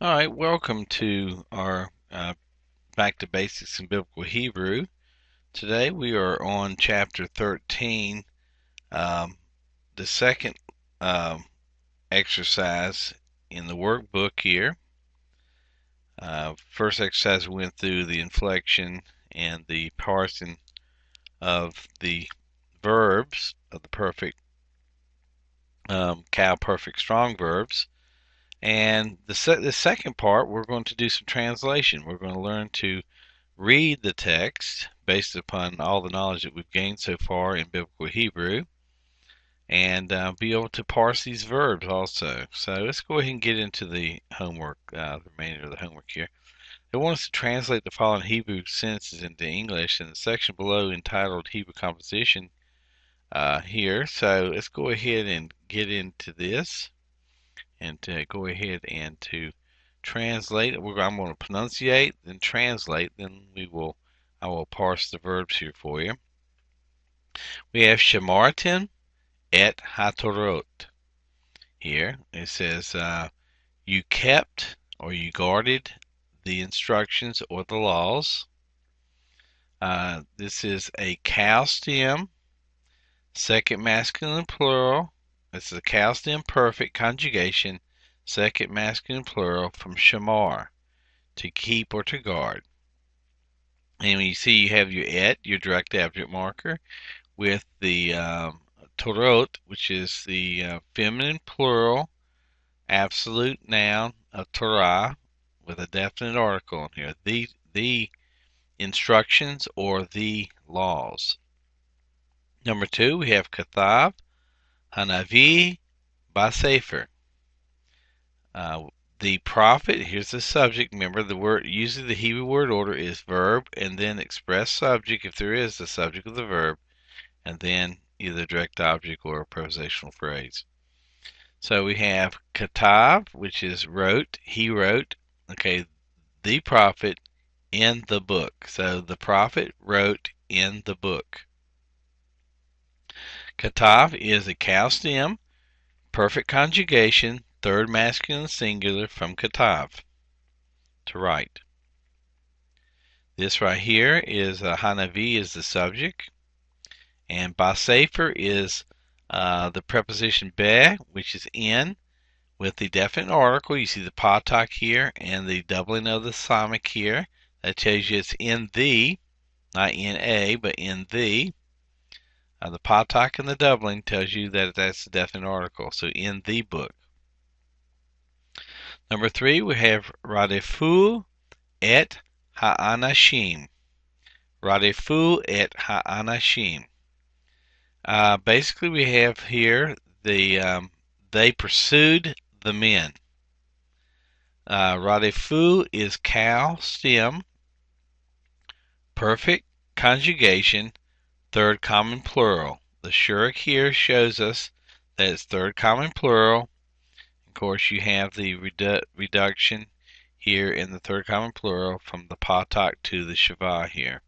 All right, welcome to our Back to Basics in Biblical Hebrew. Today we are on chapter 13, um, the second um, exercise in the workbook here. First exercise we went through the inflection and the parsing of the verbs of the perfect, cow perfect strong verbs. And the second part, we're going to do some translation. We're going to learn to read the text based upon all the knowledge that we've gained so far in Biblical Hebrew and be able to parse these verbs also. So let's go ahead and get into the homework, the remainder of the homework here. They want us to translate the following Hebrew sentences into English in the section below entitled Hebrew Composition here. So let's go ahead and get into this and to go ahead and to translate. I'm going to pronunciate, then translate, then I will parse the verbs here for you. We have Shamartin et Hatorot. Here it says you kept or you guarded the instructions or the laws. This is a cow stem, second masculine plural. This is a cow stem perfect conjugation, second masculine plural from shamar, to keep or to guard. And when you see you have your et, your direct object marker, with the torot, which is the feminine plural absolute noun of Torah with a definite article on here. The instructions or the laws. Number 2, we have Kathav, Hanavi, Basefer. The prophet, here's the subject. Remember, the word, usually the Hebrew word order is verb and then express subject if there is the subject of the verb, and then either direct object or a prepositional phrase. So we have Katav, which is wrote, he wrote, okay, the prophet in the book. So the prophet wrote in the book. Katav is a cow stem, perfect conjugation, third masculine singular from Katav, to write. This right here is Hanavi is the subject, and Basefer is the preposition be, which is in, with the definite article. You see the patak here and the doubling of the samach here. That tells you it's in the, not in a, but in the. The patak and the doubling tells you that that's the definite article. So in the book. Number 3, we have Radefu et ha'anashim. Radefu et ha'anashim. Basically, we have here they pursued the men. Radefu is cow stem, perfect conjugation, third common plural. The shuruk here shows us that it's third common plural. Of course, you have the reduction here in the third common plural from the patak to the shava here.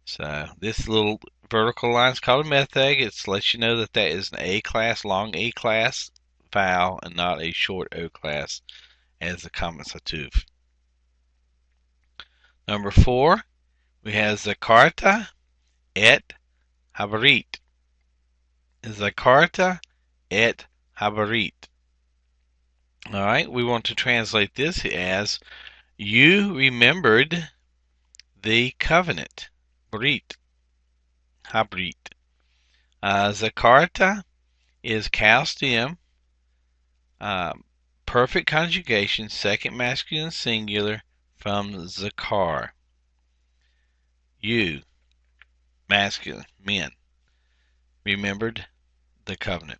So this little vertical line is called a metheg. It lets you know that that is an A class, long A class vowel, and not a short O class as the common satuf. Number 4, we have Zakarta et Habarit. Zakarta et Habarit. All right, we want to translate this as you remembered the covenant. Brit. Habrit. Zakarta is cow stem, perfect conjugation, second masculine singular from zakar. You, masculine, men, remembered the covenant.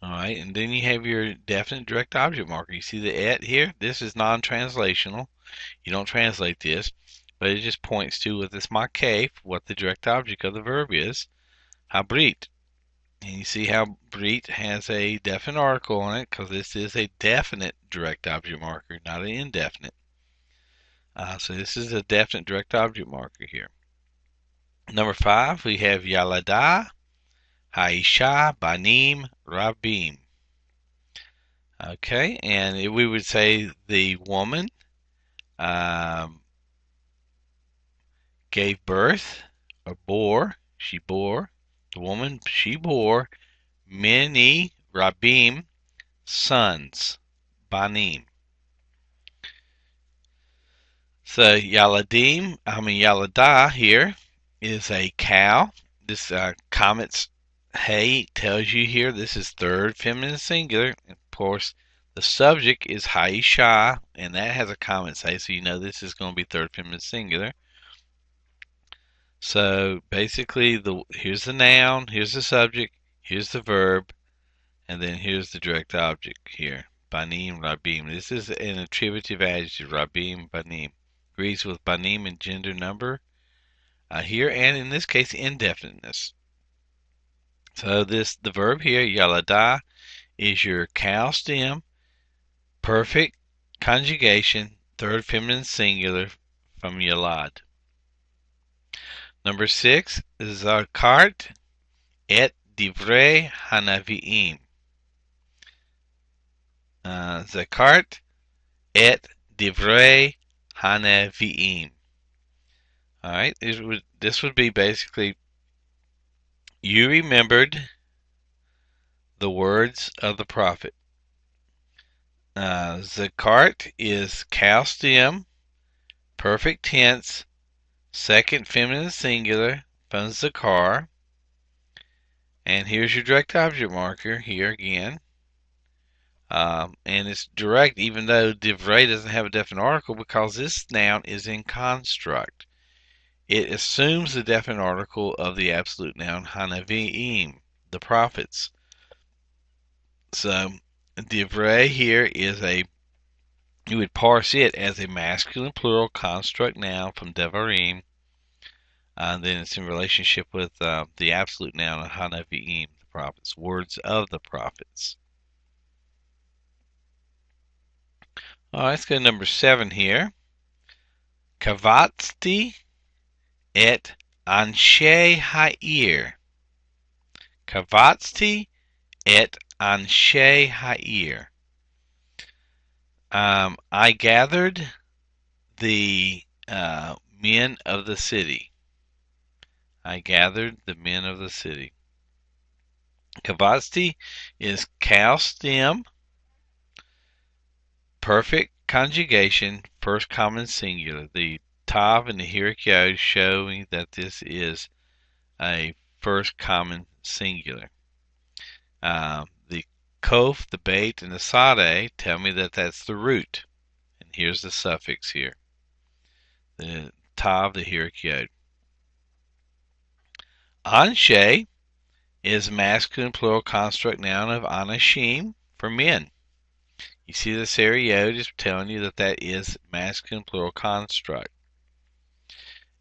Alright, and then you have your definite direct object marker. You see the et here? This is non-translational. You don't translate this, but it just points to, with this makef, what the direct object of the verb is. Habrit. And you see how Brit has a definite article on it, because this is a definite direct object marker, not an indefinite. So this is a definite direct object marker here. Number 5, we have Yalada, Haisha, Banim, Rabim. Okay, and we would say the woman um, gave birth or bore. She bore. The woman, she bore many rabim, sons, banim. So Yalada here is a cow. This comments hey tells you here this is third feminine singular. Of course, the subject is Haisha, and that has a comment say, so you know this is going to be third feminine singular. So basically, here's the noun, here's the subject, here's the verb, and then here's the direct object here. Banim, Rabim. This is an attributive adjective. Rabim, Banim. Agrees with Banim in gender number here, and in this case, indefiniteness. So the verb here, Yalada, is your cow stem, perfect conjugation, third feminine singular from Yalad. Number 6, Zakart et divrei hanaviim. Zakart et divrei hanaviim. All right, this would be basically you remembered the words of the prophet. Zakart is cow stem, perfect tense, second feminine singular from Zakar. And here's your direct object marker here again. And it's direct even though divrei doesn't have a definite article because this noun is in construct. It assumes the definite article of the absolute noun Hanaviim, the prophets. So divrei here is you would parse it as a masculine plural construct noun from devarim. And then it's in relationship with the absolute noun Hanaviim, the prophets, words of the prophets. All right, let's go to number 7 here. Kavatzti et anshe ha'ir. Kavatzti et anshe ha'ir. I gathered the men of the city. I gathered the men of the city. Kavatzti is cow stem, perfect conjugation, first common singular. The tav and the hirikyo showing that this is a first common singular. The kof, the bait, and the sade tell me that that's the root. And here's the suffix here. The tav, the hirikyo. Anshe is masculine plural construct noun of anashim for men. You see the seriod is telling you that that is masculine plural construct.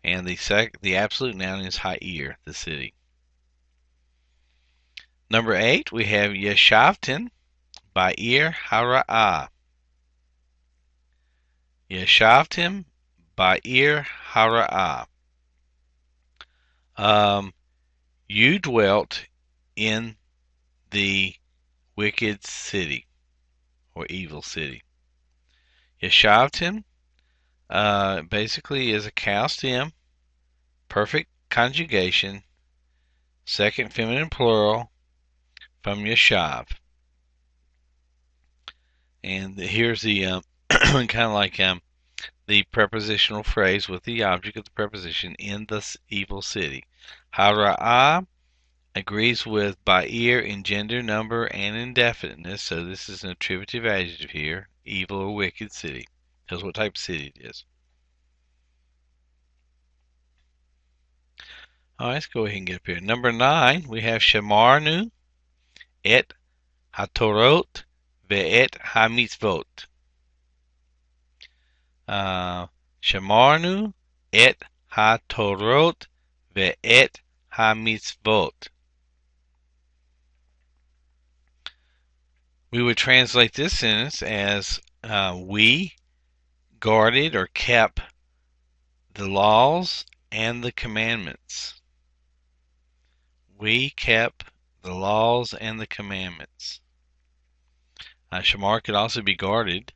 And the absolute noun is Ha'ir, the city. Number 8, we have Yeshavtin Ba'ir Hara'ah. Yeshavtim Ba'ir Hara'ah. You dwelt in the wicked city or evil city. Yeshavtim basically is a cow stem, perfect conjugation, second feminine plural from Yeshav. And here's the kind of like the prepositional phrase with the object of the preposition in the evil city. Hara'ah agrees with ba'ir in gender, number, and indefiniteness, so this is an attributive adjective here, evil or wicked city. Tells what type of city it is. All right, let's go ahead and get up here. Number 9, we have Shamarnu et hatorot ve'et hamitzvot. Shamarnu et hatorot ve'et hamitzvot. We would translate this sentence as we guarded or kept the laws and the commandments. We kept the laws and the commandments. Shamar could also be guarded,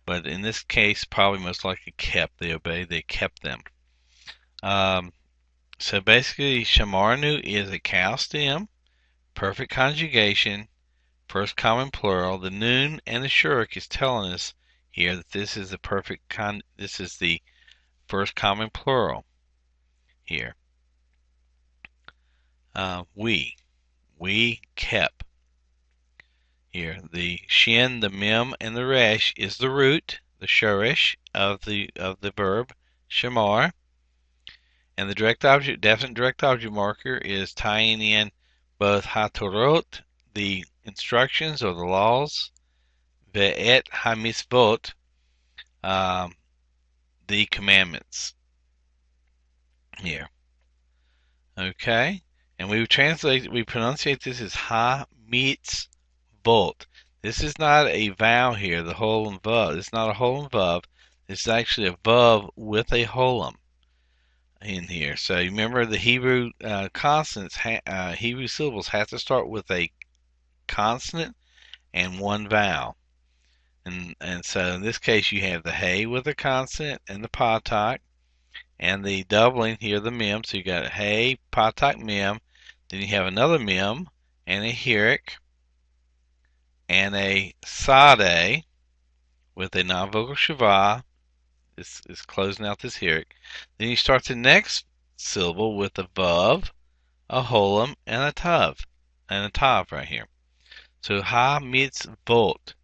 but in this case, probably most likely kept. They obeyed, they kept them. Um, so basically, Shamarnu is a cow stem, perfect conjugation, first common plural. The noon and the shurk is telling us here that this is the this is the first common plural here. We kept here. The shin, the mem, and the resh is the root, the shoresh of the verb shamar, and the direct object, definite direct object marker is tying in both hatorot, the instructions or the laws, ve'et hamisvot, um, the commandments here. Okay, and we pronunciate this as ha meets volt. This is not a vowel here, the hole and vav. It's not a hole and vav. It's actually a vav with a holum in here. So remember the Hebrew consonants, Hebrew syllables have to start with a consonant and one vowel. And so in this case you have the hey with a consonant and the patak, and the doubling here, the mem. So you got hey, patak, mem. Then you have another mem and a hirik and a sade with a non-vocal shava. This is closing out this hirik. Then you start the next syllable with a vav, a holum, and a tav right here. So ha meets volt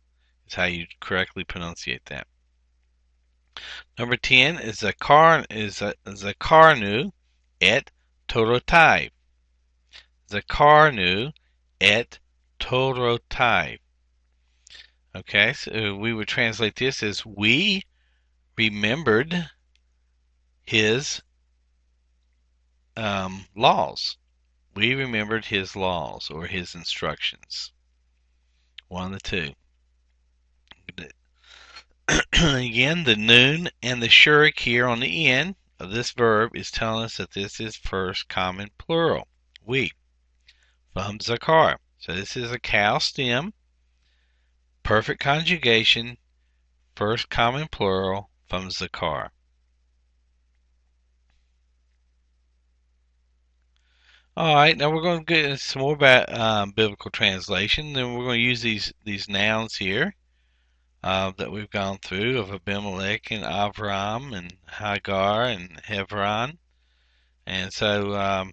is how you correctly pronunciate that. Number 10 is zakarnu et torotai. Zakarnu et torotai. Okay, so we would translate this as we remembered his laws. We remembered his laws or his instructions. One of the two. Again, the noon and the shurik here on the end of this verb is telling us that this is first common plural. We. From zakar. So this is a cow stem. Perfect conjugation. First common plural from zakar. All right, now we're going to get into some more about biblical translation. Then we're going to use these nouns here that we've gone through of Abimelech and Avram and Hagar and Hebron. And so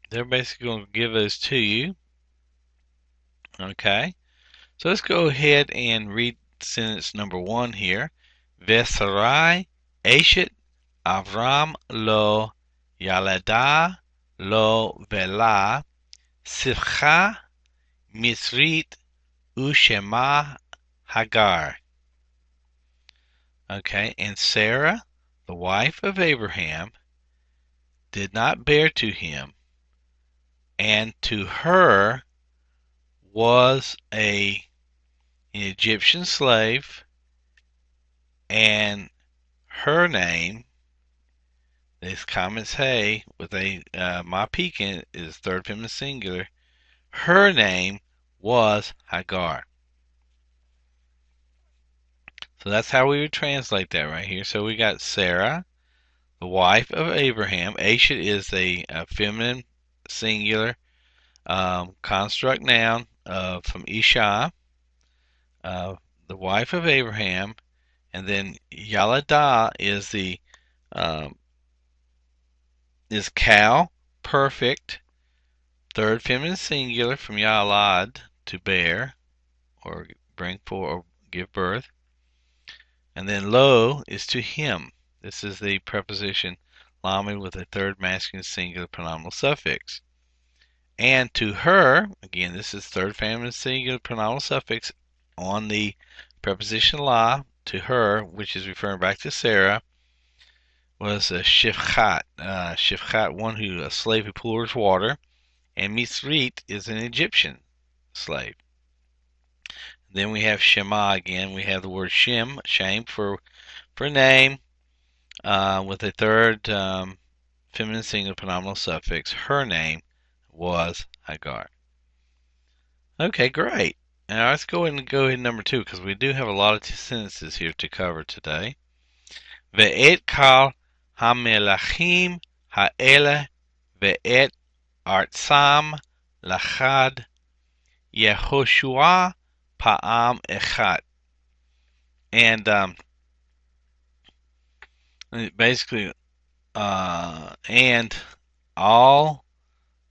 they're basically going to give those to you. Okay, so let's go ahead and read sentence number 1 here. Vesarai Eshet Avram lo Yalada lo Vela Sivcha Misrit Ushema Hagar. Okay, and Sarah, the wife of Abraham, did not bear to him, and to her was an Egyptian slave, and her name, these comments hey with a my pecan is third feminine singular. Her name was Hagar. So that's how we would translate that right here. So we got Sarah, the wife of Abraham. Ashet is a feminine singular construct noun from Isha, the wife of Abraham, and then Yalada is the is cow, perfect, third feminine singular from Yalad, to bear or bring forth or give birth, and then lo is to him. This is the preposition lamed with a third masculine singular pronominal suffix. And to her, again, this is third feminine singular pronominal suffix on the preposition la, to her, which is referring back to Sarah, was a shifchat. Shifchat, a slave who pours water, and misrit is an Egyptian slave. Then we have Shema again. We have the word shame for name, with a third feminine singular pronominal suffix. Her name was Hagar. Okay, great. Now let's go ahead number 2 because we do have a lot of sentences here to cover today. Ve'et kal hamelachim ha'ele ve'et artsam lachad Yehoshua pa'am echat. And basically, and all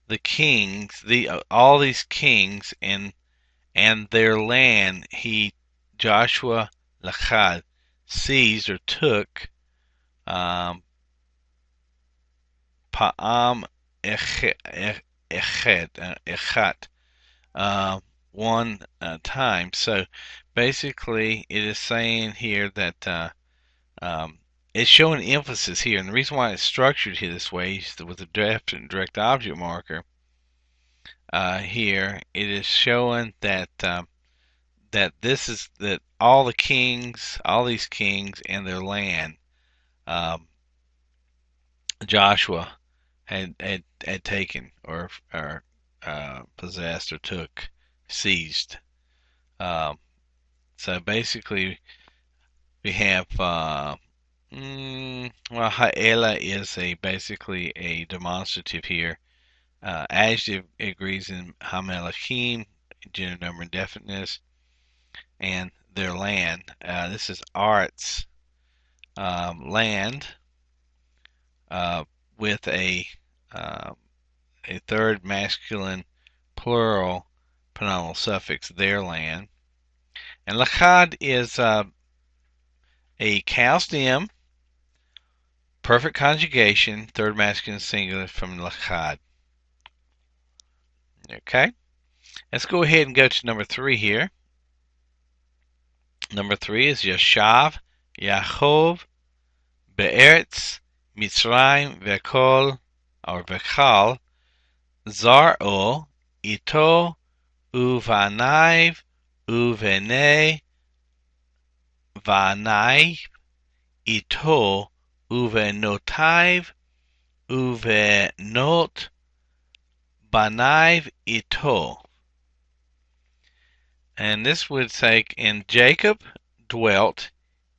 the kings, all these kings and their land, Joshua Lachad seized or took Pa'am Echat one time. So basically, it is saying here that it's showing emphasis here, and the reason why it's structured here this way is with a direct object marker. Here it is showing that that all the kings, all these kings and their land, um, Joshua had taken or possessed or took, seized. Um, so basically, we have well, ha'ela is basically a demonstrative here. Adjective agrees in hamelachim, gender, number, and definiteness, and their land. This is arts, land, with a third masculine plural pronominal suffix, their land. And lachad is a Chaldean perfect conjugation, third masculine singular from lachad. Okay, let's go ahead and go to number 3 here. Number 3 is Yashav Yaakov Be'eretz Mitzrayim Vekol or Vekal Zar'o Ito Uvanaiv Uvene Vanaiv Ito Uvenotaiv Uvenot Banaiv Ito. And this would say, and Jacob dwelt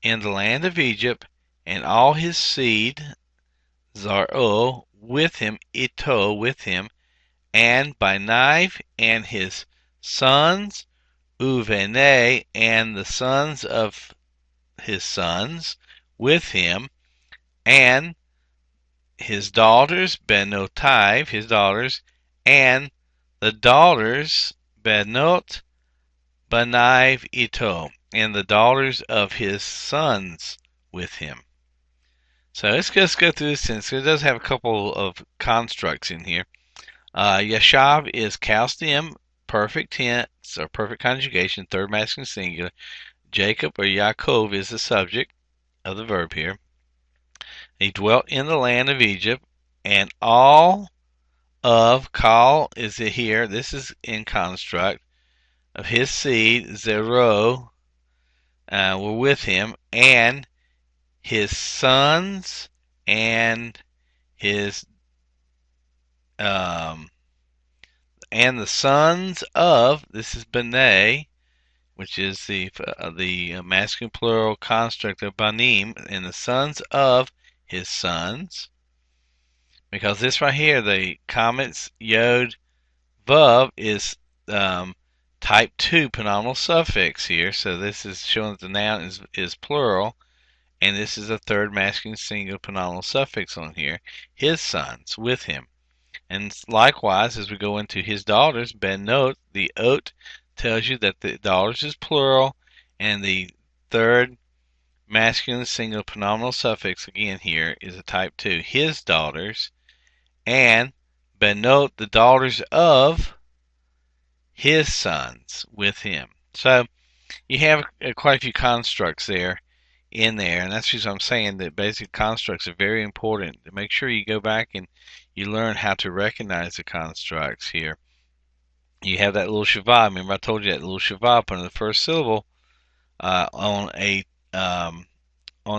in the land of Egypt, and all his seed, Zar'o, with him, Ito, with him, and Banaiv, and his sons, Uvene, and the sons of his sons, with him, and his daughters, Benotai, his daughters, and the daughters, Benot, Banaiv Ito, and the daughters of his sons with him. So let's just go through this sentence. It does have a couple of constructs in here. Yashav is Chaldean, perfect tense or perfect conjugation, third masculine singular. Jacob or Yaakov is the subject of the verb here. He dwelt in the land of Egypt, and all of Kal is here. This is in construct. Of his seed, Zero, were with him, and his sons and his and the sons of, this is B'nai, which is the masculine plural construct of Banim, and the sons of his sons, because this right here, the comments Yod Vav is type 2 pronominal suffix here, so this is showing that the noun is plural, and this is a third masculine singular pronominal suffix on here. His sons with him. And likewise, as we go into his daughters, Benot, the ot tells you that the daughters is plural, and the third masculine singular pronominal suffix again here is a type 2. His daughters, and Benot, the daughters of his sons with him. So you have quite a few constructs there in there, and that's just I'm saying that basic constructs are very important. To make sure you go back and you learn how to recognize the constructs here. You have that little shavah. Remember I told you that little shavah up under the first syllable on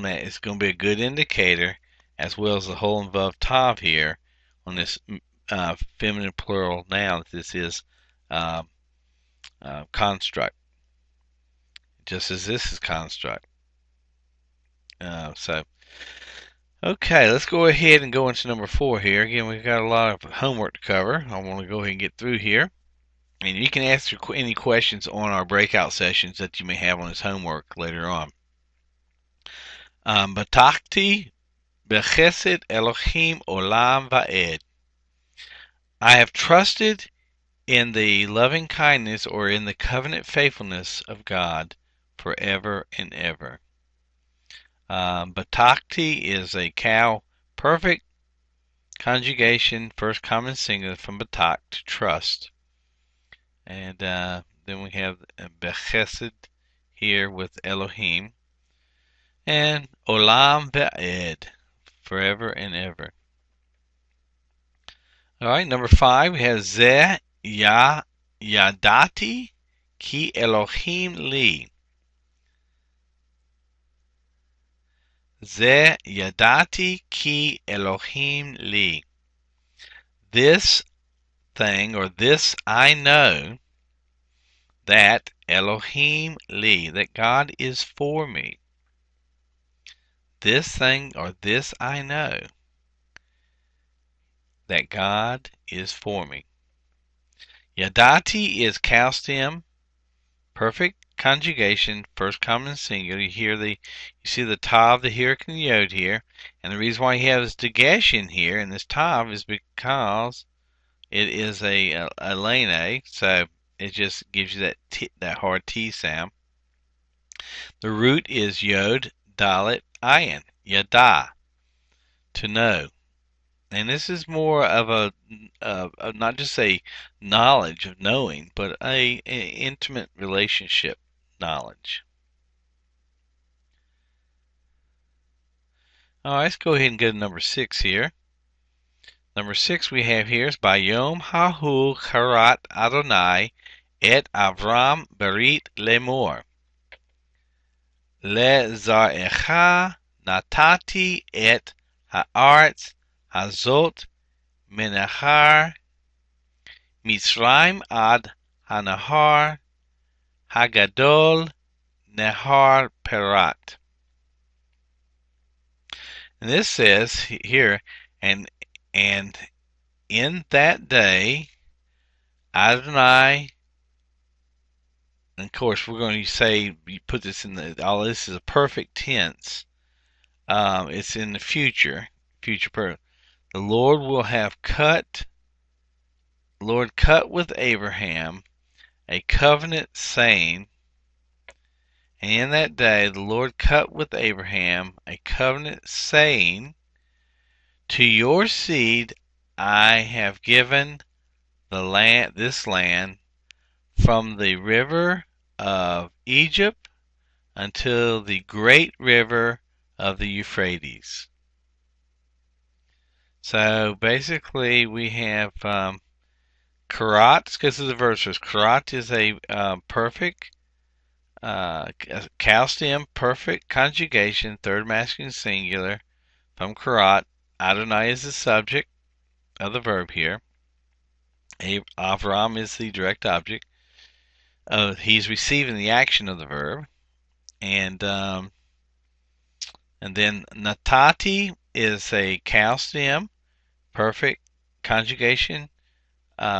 that is going to be a good indicator, as well as the whole and vav tav here on this feminine plural noun. This is construct, just as this is construct. So, okay, let's go ahead and go into number 4 here. Again, we've got a lot of homework to cover. I want to go ahead and get through here. And you can ask any questions on our breakout sessions that you may have on this homework later on. Batakti bechesed Elohim olam va'ed. I have trusted in the loving kindness or in the covenant faithfulness of God forever and ever. Batakti is a cow perfect conjugation, first common singular from batak, to trust. And then we have bechesed here with Elohim. And olam ve'ed, forever and ever. All right, number 5, we have Zeh Yadati Ki Elohim Li. Zeh Yadati Ki Elohim Li. This thing, or this I know, that Elohim Li, that God is for me. This thing, or this I know, that God is for me. Yadati is cow stem, perfect conjugation, first common singular. You see the tav, the hirik, and the yod here, and the reason why he has dagesh in here in this tav is because it is a lane, so it just gives you that hard T sound. The root is yod, dalet, ayin, yada, to know. And this is more of a not just a knowledge of knowing, but a intimate relationship knowledge. All right, let's go ahead and go to number 6 here. Number 6 we have here is Bayom Hahu Karat Adonai et Avram Berit Lemor. Le Zarecha Natati et Haaretz Hazot Menachar Mitzrayim ad Hanahar Hagadol Nehar Perat. And this says here, and in that day Adonai, and of course we're going to say, you put this in all this is a perfect tense. It's in the future perfect. The Lord cut with Abraham a covenant, saying, and in that day the Lord cut with Abraham a covenant, saying, to your seed I have given this land from the river of Egypt until the great river of the Euphrates. So basically we have karat, because of the verses. Karat is a perfect cow stem, perfect conjugation, third masculine singular from karat. Adonai is the subject of the verb here. Avram is the direct object. He's receiving the action of the verb. And then natati is a cow stem, perfect conjugation,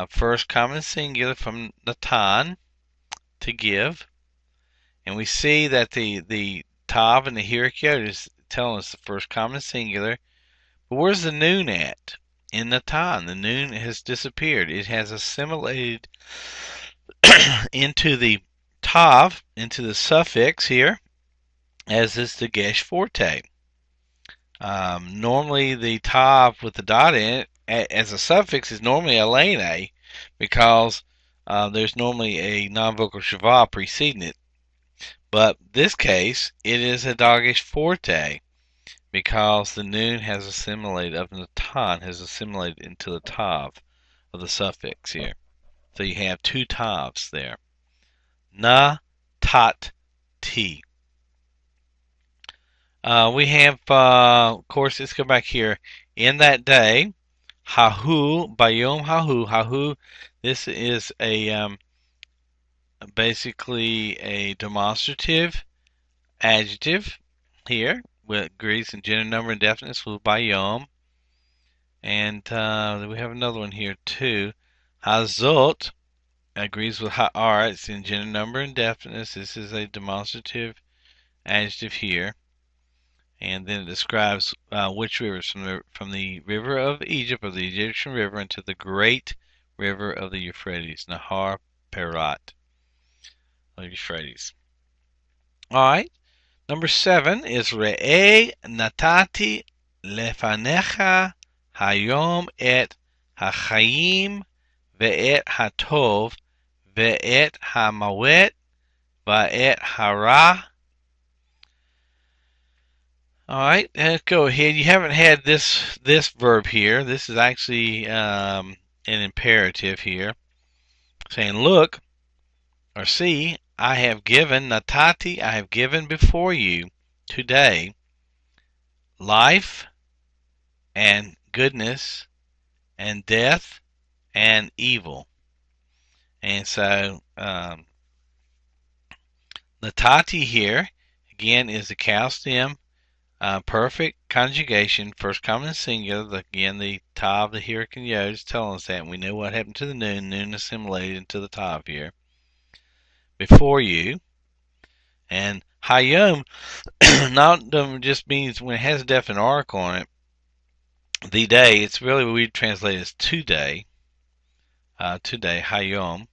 first common singular from natan, to give. And we see that the tav and the hirik yod is telling us the first common singular. But where's the noon at? In natan, the noon has disappeared. It has assimilated into the tav, into the suffix here, as is the gesh forte. Normally the tav with the dot in it as a suffix is normally a lane, because there's normally a non-vocal shava preceding it. But this case, it is a dagesh forte, because the noon has assimilated, of the tan has assimilated into the tav of the suffix here. So you have two tavs there. Na, tat, ti. We have, of course, let's go back here. In that day, hahu, bayom hahu, hahu. This is a basically a demonstrative adjective here with agrees in gender, number, and definiteness with bayom. And we have another one here too. Hazot agrees with ha'ar. It's in gender, number, and definiteness. This is a demonstrative adjective here. And then it describes which rivers from the river of Egypt, or the Egyptian river, into the great river of the Euphrates, Nahar Perat of Euphrates. All right. Number 7 is Re'eh natati lefanecha hayom et hachayim ve'et hatov ve'et hamawet ve'et hara. All right, let's go ahead. You haven't had this verb here. This is actually an imperative here, saying, "Look or see, I have given natati. I have given before you today life and goodness and death and evil." And so natati here again is the cow stem. Perfect conjugation, first common singular. Again, the tav, the hurricane yod, is telling us that. And we know what happened to the noon. Noon assimilated into the tav here. Before you. And hayom not just means when it has a definite article on it. The day, it's really what we translate as today. Today, hayom.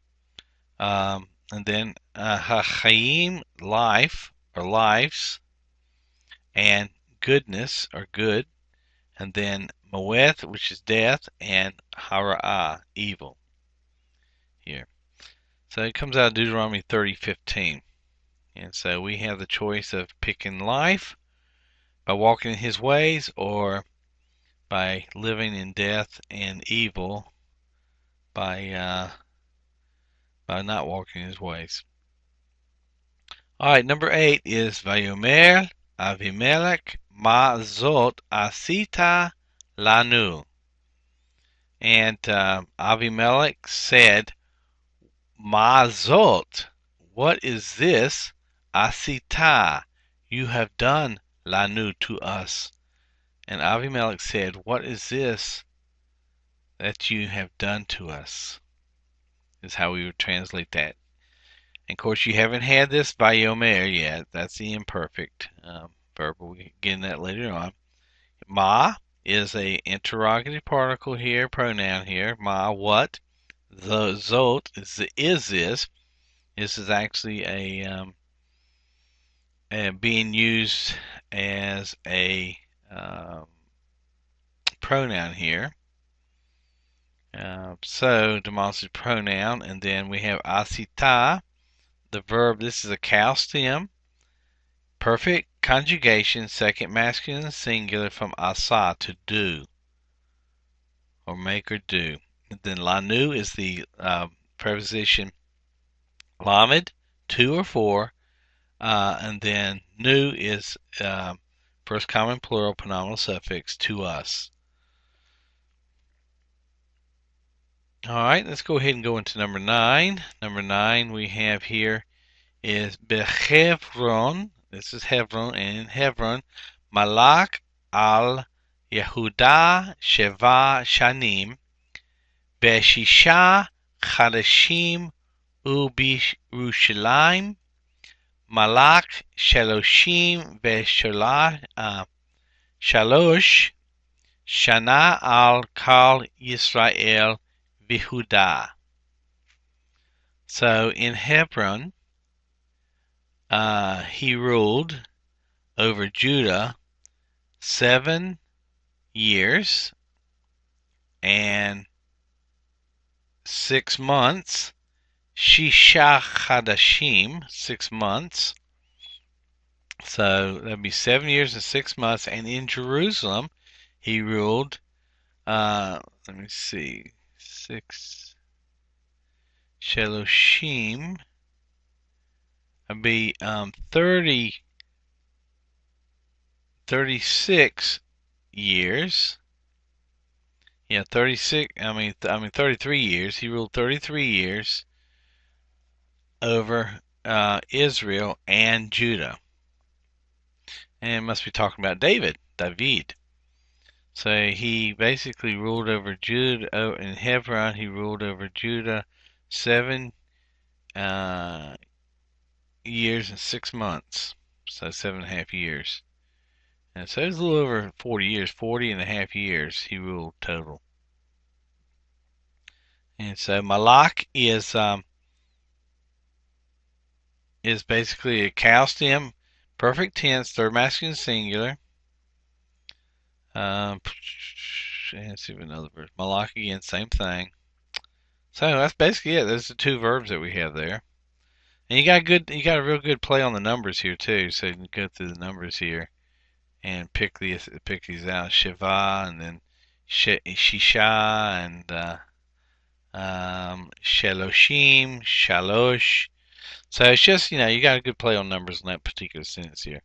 And then hachayim, life or lives. And goodness or good, and then maweth, which is death, and hara'ah, evil here. So it comes out of Deuteronomy 30:15. And so we have the choice of picking life by walking in his ways, or by living in death and evil by not walking in his ways. All right, number 8 is Vayomer Avimelech Ma Zot Asita Lanu. And Avimelech said, Mazot, what is this? Asita, you have done Lanu to us. And Avimelech said, what is this that you have done to us? Is how we would translate that. And of course, you haven't had this Vayomer yet. That's the imperfect verb. We'll get in that later on. Ma is a interrogative particle here, pronoun here. Ma, what? The zot is this. This is actually a being used as a pronoun here. So demonstrative pronoun, and then we have asita, the verb. This is a cow stem. Perfect conjugation, second masculine singular from asa, to do or make or do. And then lanu is the preposition lamed, two or four, and then nu is first common plural pronominal suffix, to us. All right, let's go ahead and go into number 9. Number 9 we have here is Behevron. This is Hebron, and in Hebron, Malak al Yehuda Sheva Shanim Beshisha Chadashim Ubirushalayim Malak Shaloshim Shalosh Shana al Kal Yisrael Vihuda. So in Hebron, he ruled over Judah 7 years and 6 months. Shisha Chadashim, 6 months. So that'd be 7 years and 6 months. And in Jerusalem, he ruled, let me see, 6, Sheloshim, would be 36 years. Yeah, 36, 33 years. He ruled 33 years. over Israel and Judah. And it must be talking about David. So he basically ruled over Judah. In Hebron, he ruled over Judah 7 uh, years and 6 months. So 7.5 years. And so it was a little over 40 years, 40.5 years he ruled total. And so Malak is basically a cow stem, perfect tense, third masculine singular. And see another verse. Malak again, same thing. So that's basically it. Those are the two verbs that we have there. And you got a real good play on the numbers here too. So you can go through the numbers here and pick these out. Shiva and then Shisha and Sheloshim, Shalosh. So it's just, you got a good play on numbers in that particular sentence here.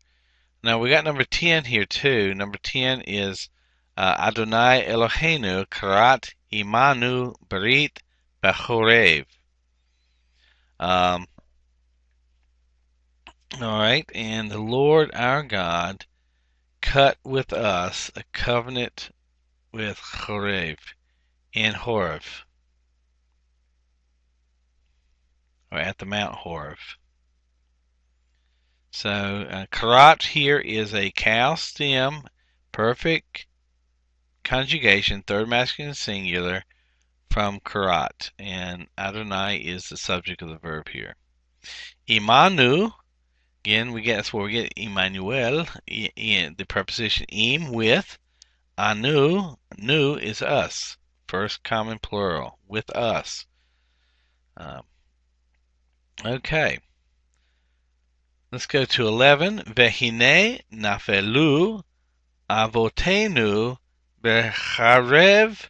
Now we got number 10 here too. Number 10 is Adonai Eloheinu Karat Imanu Berit Bechorev. All right, and the Lord our God cut with us a covenant with Chorev in Horeb, or at the Mount Horeb. So karat here is a cow stem, perfect conjugation, third masculine singular from karat, and Adonai is the subject of the verb here. Imanu, again, that's where we get Emmanuel, the preposition im, with. Anu, nu is us, first common plural, with us. Okay. Let's go to 11. Vehine nafelu avotenu becharev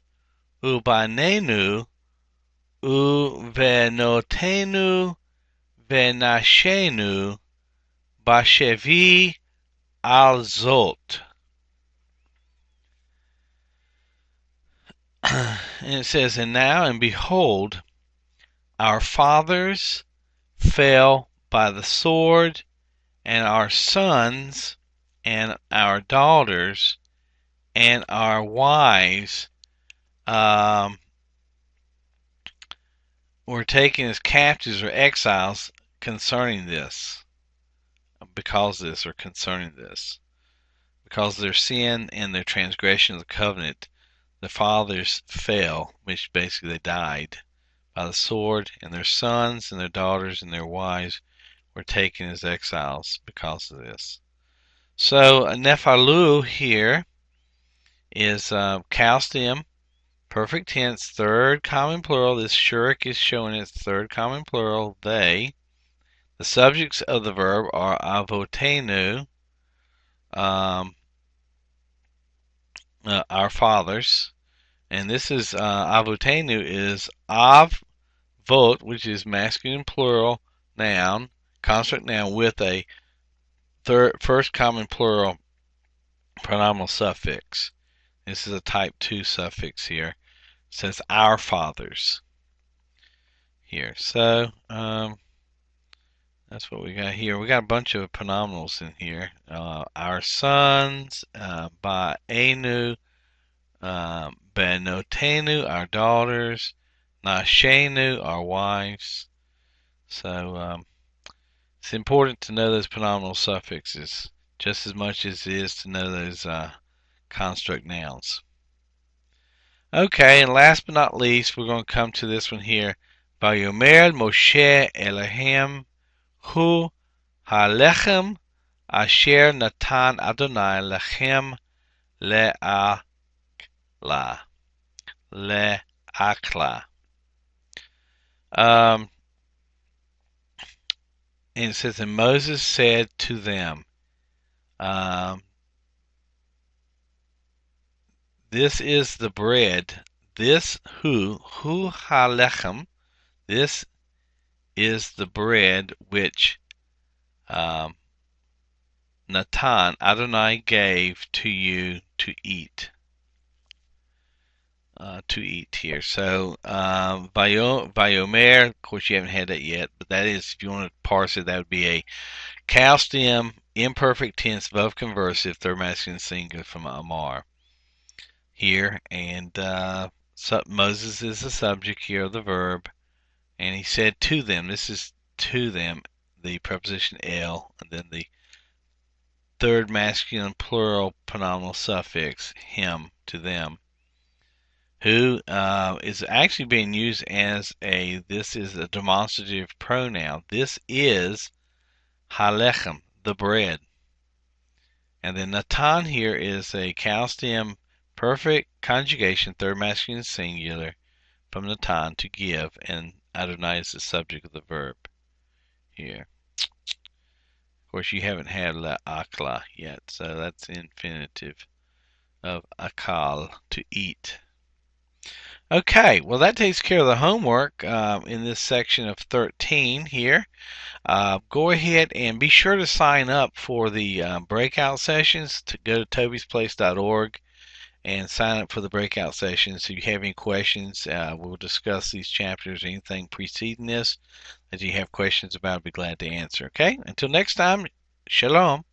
ubanenu uvenotenu venashenu bashevi al zot. And it says, and now, and behold, our fathers fell by the sword, and our sons and our daughters and our wives were taken as captives or exiles concerning this, because of this, or concerning this. Because of their sin and their transgression of the covenant, the fathers fell, which basically they died by the sword, and their sons and their daughters and their wives were taken as exiles because of this. So nephalu here is cow stem, perfect tense, third common plural. This shurk is showing its third common plural, they. The subjects of the verb are avotenu, our fathers. And this is avotenu is avot, which is masculine plural noun, construct noun with a first common plural pronominal suffix. This is a type 2 suffix here. It says our fathers here. So that's what we got here. We got a bunch of pronominals in here. Our sons, ba'enu, benotenu, our daughters, nashenu, our wives. So it's important to know those pronominal suffixes just as much as it is to know those construct nouns. Okay, and last but not least, we're going to come to this one here. Vayomer Moshe Elohim Hu Halechem Asher Natan Adonai Lechem Le'akla. Le'akla. And it says, and Moses said to them, this is the bread, this hu halechem, this is the bread which Natan, Adonai, gave to you to eat. to eat here. So, Vayomer, of course, you haven't had that yet, but that is, if you want to parse it, that would be a cow stem, imperfect tense, above conversive, third masculine singular from Amar here. And Moses is the subject here of the verb. And he said to them, this is to them, the preposition el, and then the third masculine plural pronominal suffix, him, to them, who is actually being used as this is a demonstrative pronoun. This is halechem, the bread. And then natan here is a cow stem perfect conjugation, third masculine singular, from natan, to give, and Adonai is the subject of the verb here. Of course, you haven't had la akla yet, so that's the infinitive of akal, to eat. Okay, well, that takes care of the homework in this section of 13 here. Go ahead and be sure to sign up for the breakout sessions. To go to tobysplace.org and sign up for the breakout sessions. If you have any questions, we'll discuss these chapters, anything preceding this that you have questions about, I'll be glad to answer. Okay, until next time, shalom.